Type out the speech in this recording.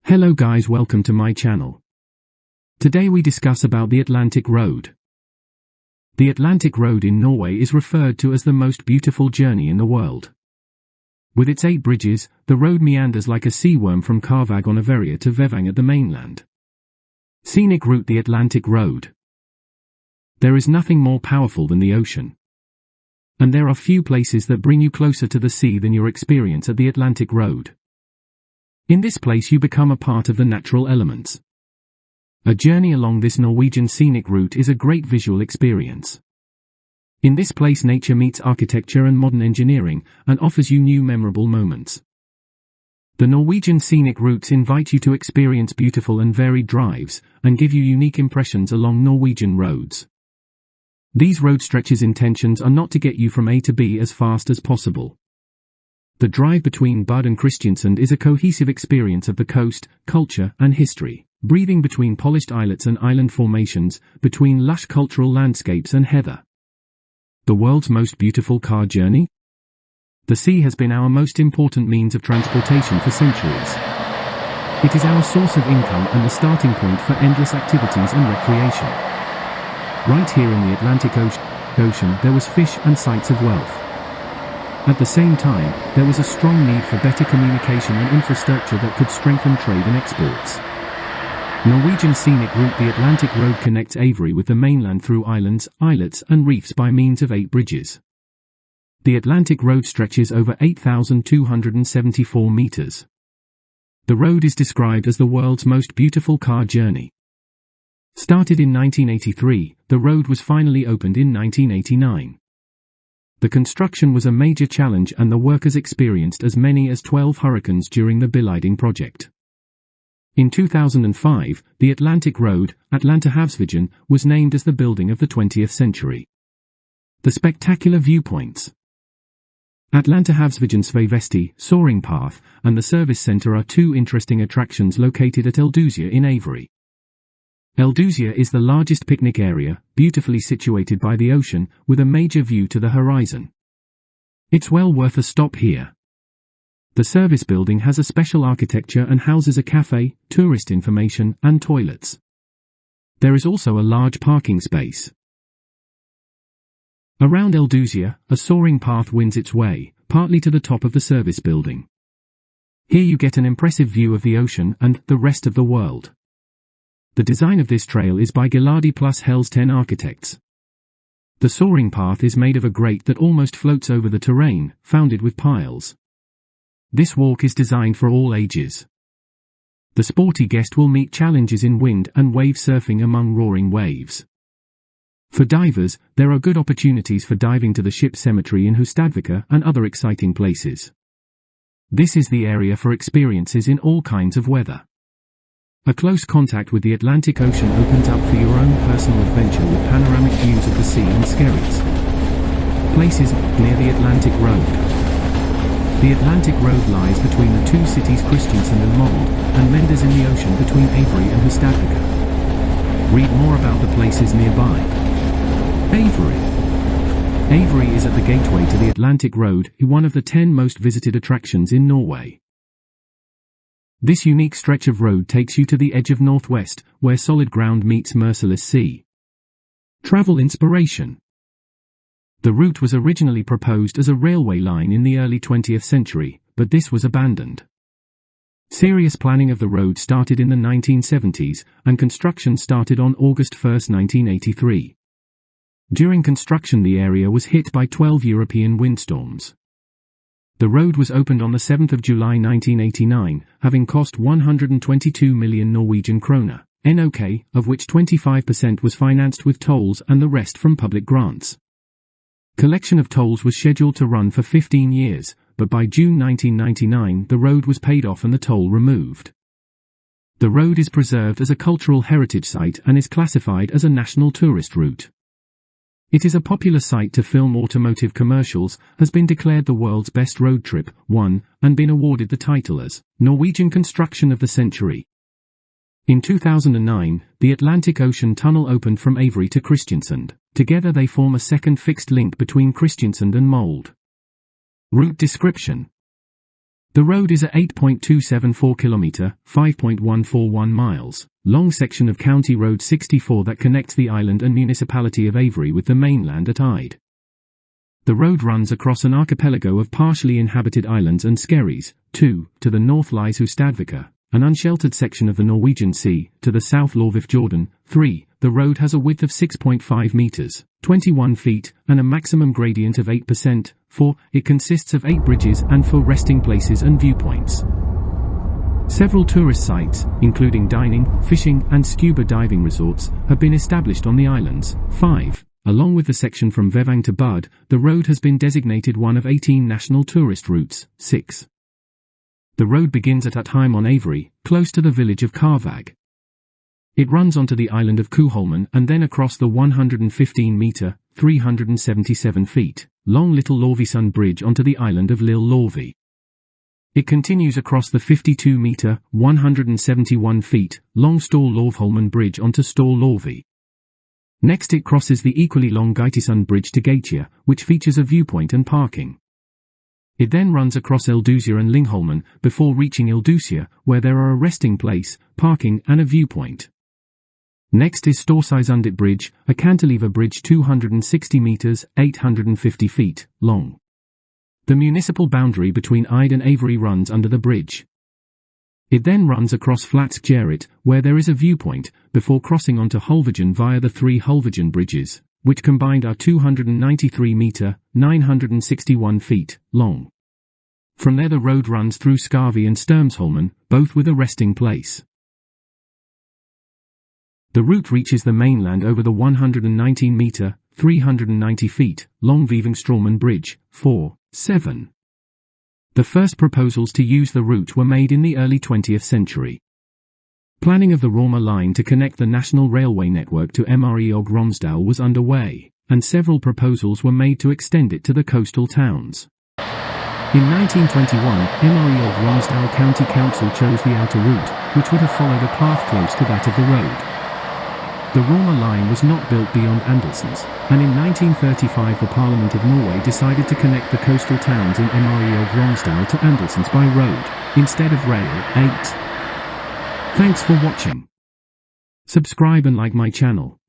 Hello guys, welcome to my channel. Today we discuss about the Atlantic Road. The Atlantic Road in Norway is referred to as the most beautiful journey in the world. With its 8 bridges, the road meanders like a sea worm from Karvag on Averia to Vevang at the mainland. Scenic route: the Atlantic Road. There is nothing more powerful than the ocean. And there are few places that bring you closer to the sea than your experience at the Atlantic Road. In this place you become a part of the natural elements. A journey along this Norwegian scenic route is a great visual experience. In this place nature meets architecture and modern engineering, and offers you new memorable moments. The Norwegian scenic routes invite you to experience beautiful and varied drives, and give you unique impressions along Norwegian roads. These road stretches' intentions are not to get you from A to B as fast as possible. The drive between Bud and Kristiansand is a cohesive experience of the coast, culture, and history, breathing between polished islets and island formations, between lush cultural landscapes and heather. The world's most beautiful car journey? The sea has been our most important means of transportation for centuries. It is our source of income and the starting point for endless activities and recreation. Right here in the Atlantic Ocean there was fish and sights of wealth. At the same time, there was a strong need for better communication and infrastructure that could strengthen trade and exports. Norwegian scenic route: the Atlantic Road connects Avery with the mainland through islands, islets, and reefs by means of 8 bridges. The Atlantic Road stretches over 8,274 meters. The road is described as the world's most beautiful car journey. Started in 1983, the road was finally opened in 1989. The construction was a major challenge and the workers experienced as many as 12 hurricanes during the building project. In 2005, the Atlantic Road, Atlanterhavsveien, was named as the building of the 20th century. The spectacular viewpoints. Atlanterhavsveiens Sveivesti, Soaring Path, and the Service Centre are 2 interesting attractions located at Eldusia in Avery. Eldusia is the largest picnic area, beautifully situated by the ocean, with a major view to the horizon. It's well worth a stop here. The service building has a special architecture and houses a cafe, tourist information, and toilets. There is also a large parking space. Around Eldusia, a soaring path wins its way, partly to the top of the service building. Here you get an impressive view of the ocean and the rest of the world. The design of this trail is by Gilardi plus Helsten Architects. The soaring path is made of a grate that almost floats over the terrain, founded with piles. This walk is designed for all ages. The sporty guest will meet challenges in wind and wave surfing among roaring waves. For divers, there are good opportunities for diving to the ship cemetery in Hustadvika and other exciting places. This is the area for experiences in all kinds of weather. A close contact with the Atlantic Ocean opens up for your own personal adventure with panoramic views of the sea and skerries. Places near the Atlantic Road. The Atlantic Road lies between the 2 cities Kristiansand and Molde, and meanders in the ocean between Avery and Hustadvika. Read more about the places nearby. Avery. Avery is at the gateway to the Atlantic Road, one of the 10 most visited attractions in Norway. This unique stretch of road takes you to the edge of Northwest, where solid ground meets merciless sea. Travel inspiration. The route was originally proposed as a railway line in the early 20th century, but this was abandoned. Serious planning of the road started in the 1970s, and construction started on August 1, 1983. During construction the area was hit by 12 European windstorms. The road was opened on the 7th of July 1989, having cost 122 million Norwegian kroner, NOK, of which 25% was financed with tolls and the rest from public grants. Collection of tolls was scheduled to run for 15 years, but by June 1999 the road was paid off and the toll removed. The road is preserved as a cultural heritage site and is classified as a national tourist route. It is a popular site to film automotive commercials, has been declared the world's best road trip, and been awarded the title as Norwegian Construction of the Century. In 2009, the Atlantic Ocean Tunnel opened from Avery to Kristiansand. Together they form a second fixed link between Kristiansand and Molde. Route description. The road is a 8.274 kilometre, 5.141 miles, long section of County Road 64 that connects the island and municipality of Avery with the mainland at Ide. The road runs across an archipelago of partially inhabited islands and skerries. 2. To the north lies Hustadvika, an unsheltered section of the Norwegian Sea, to the south Lorvif Jordan. 3. The road has a width of 6.5 meters, 21 feet, and a maximum gradient of 8%. 4. It consists of 8 bridges and 4 resting places and viewpoints. Several tourist sites, including dining, fishing, and scuba diving resorts, have been established on the islands. 5. Along with the section from Vevang to Bud, the road has been designated one of 18 national tourist routes. 6. The road begins at Utheim on Avery, close to the village of Karvag. It runs onto the island of Kuholmen and then across the 115-metre, 377 feet, long Little Lorvisund Bridge onto the island of Lille Lorvi. It continues across the 52-metre, 171 feet, long Stor Lorvholmen Bridge onto Stor Lorvi. Next it crosses the equally long Geitisund Bridge to Gaitia, which features a viewpoint and parking. It then runs across Eldusia and Lingholmen, before reaching Eldusia, where there are a resting place, parking and a viewpoint. Next is Storsisundit Bridge, a cantilever bridge 260 metres, 850 feet, long. The municipal boundary between Ide and Avery runs under the bridge. It then runs across Flatskjeret, where there is a viewpoint, before crossing onto Hulvagen via the 3 Hulvagen bridges, which combined are 293 metre, 961 feet, long. From there the road runs through Skarvi and Sturmsholmen, both with a resting place. The route reaches the mainland over the 119 metre, 390 feet, long Vivingstraumen Bridge. 4. 7. The first proposals to use the route were made in the early 20th century. Planning of the Roma line to connect the national railway network to Mre og Romsdal was underway, and several proposals were made to extend it to the coastal towns. In 1921, Mre og Romsdal County Council chose the outer route, which would have followed a path close to that of the road. The Roma line was not built beyond Andelsens, and in 1935 the Parliament of Norway decided to connect the coastal towns in Mre og Romsdal to Andelsens by road, instead of rail. 8. Thanks for watching. Subscribe and like my channel.